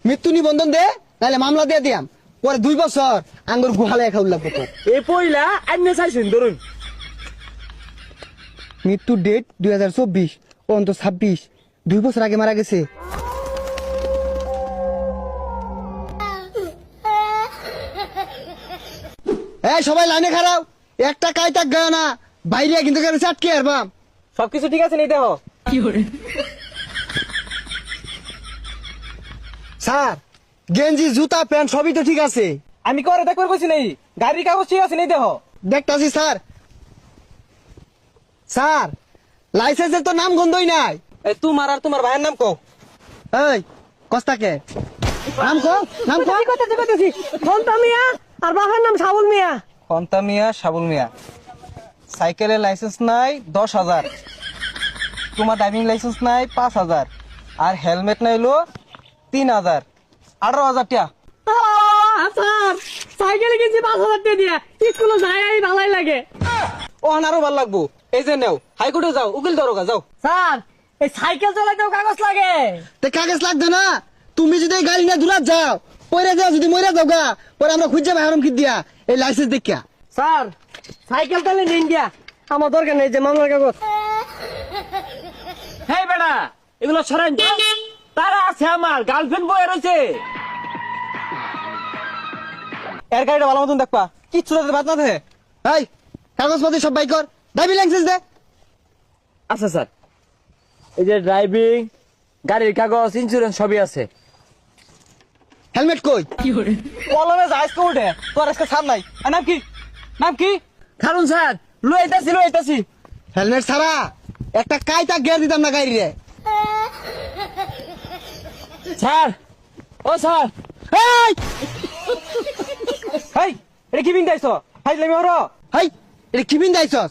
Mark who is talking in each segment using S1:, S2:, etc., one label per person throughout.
S1: মৃত্যু নিবন্ধন দে, নাহলে মামলা দিয়ে দিয়াম। পরে 2 বছর আঙ্গুর গুহালে খাওয়া লাগবে তোর।
S2: এই পয়লা আইনে চাইছেন ধরুন।
S1: মৃত্যুর ডেট 2024, ও অন্ত 26, 2 বছর আগে মারা গেছে। এই সবাই লাইনে খারাপ, একটা কাইতাক গায় না, বাইরে কিন্তু চাটকে আরবাম।
S2: সবকিছু ঠিক আছে নি দেখো।
S1: স্যার, গেঞ্জি জুতা প্যান্ট সবই তো ঠিক আছে।
S2: আমি করে দেখবার কইছি নাই, গাড়ির কাগজ ঠিক আছে নি দেখো।
S1: দেখতাছি স্যার। স্যার, লাইসেন্সের তো নাম গন্ধই নাই।
S2: এই তোমার আর তোমার ভাইয়ের নাম কও।
S1: এই কস্তাকে নাম কো, নাম কো।
S3: কইতাছি ফোনটা মিয়া আর বাবার নাম সাবুল মিয়া।
S2: কন্তা মিয়া, সাবুল মিয়া। সাইকেলের লাইসেন্স নাই 10,000, তোমার ড্রাইভিং লাইসেন্স নাই 5,000, আর হেলমেট নাইলো 3,000, 18,000 টাকা।
S3: স্যার সাইকেলে কিনছি 5,000 টাকা দিয়া, স্কুলে যাই আই ভালোই লাগে।
S2: ও আরো ভালো লাগবো। এই যে নেও, হাইকোর্টে যাও, উকিল দরগা যাও।
S3: স্যার এই সাইকেল চালাইতেও কাগজ লাগে।
S1: তে কাগজ লাগবে না। তুমি যদি এই গাড়ি নিয়ে দূরাত যাও, পরে যাও, যদি মরে যাও গা, পরে আমরা খুঁজে পাই হারাম কি দিয়া এই লাইসেন্স দেখিয়া।
S3: স্যার সাইকেল তাহলে নিন গিয়া, আমার দরকার নেই যে মামলার কাগজ।
S2: হেই বেটা, এগুলো সরাই তারা আছে, আমার গার্লফ্রেন্ড বয়ে রয়েছে। এর গাড়িটা ভালো মতন দেখবা, কিচ্ছু তাদের বাদ না থাকে।
S1: এই কাগজপত্র সব বাই কর, ড্রাইভিং লাইসেন্স দে।
S2: আচ্ছা স্যার, এই যে ড্রাইভিং, গাড়ির কাগজ, ইন্স্যুরেন্স সবই আছে।
S1: হেলমেট কই?
S2: কলমে যাইস কোটে, তোর আজকে ছাড় নাই। আর নাম কি? নাম কি? খারুন স্যার, লইতাছি লইতাছি।
S1: হেলমেট ছাড়া একটা কাইতা গিয়ার দিতাম না গাড়ি রে।
S2: স্যার, ও স্যার,
S1: এই
S2: হেই, এটা কি বিন্দাইছো? ফাইজলামি হরো।
S1: হেই, এটা কি বিন্দাইছস?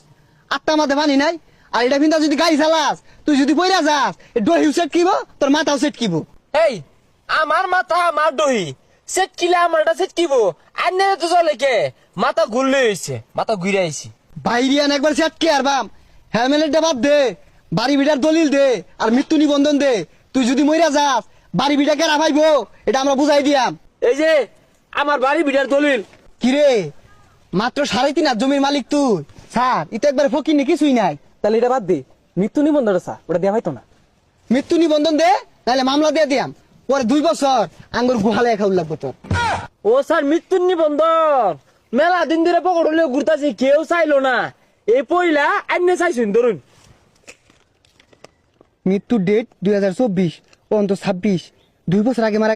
S1: আত্মা মাথা পানি নাই। আর এটা বিন্দা যদি গাড়ি চালাস, তুই যদি বইরা যাস, ডহিউ সেট কিব, তোর মাথাও সেট কিব।
S2: এই, আমার মাথা আমার দহি সেট কিলে আমারটা সেট কিব। আন্নে তো চলে কে, মাথা ঘুরলে হইছে, মাথা ঘুরে আইছি।
S1: বাইরিয়ান একবার সেট কে আরবাম। হেলমেটটা বাদ দে, বাড়ি বিটার দলিল দে, আর মৃত্যু নিবন্ধন দে। তুই যদি মইরা যাস, বাড়ি বিটা কেরা ভাইবো, এটা আমরা বুঝাই দিয়াম।
S2: এই যে আমার বাড়ি বিটার দলিল।
S1: কিরে, মাত্র 3.5 জমির মালিক তুই। স্যার, এটা একবার ফকির নি, কিছুই নাই।
S2: তাহলে এটা বাদ দে, মৃত্যু নিবন্ধন স্যার, ওটা দেওয়া হয়তো না।
S1: মৃত্যু নিবন্ধন দে, নাহলে মামলা দিয়ে দিয়াম। পরে 2 বছর আঙ্গুর গুহালে খাওয়া লাগবে তোর।
S2: ও স্যার, মৃত্যুর নিবন্ধন মেলা দিন ধরে পকড় হলেও ঘুরতাছি, কেউ চাইলো না। এই পয়লা আইনে চাইছেন ধরুন।
S1: মৃত্যুর ডেট 2024, ও অন্ত 26, 2 বছর আগে মারা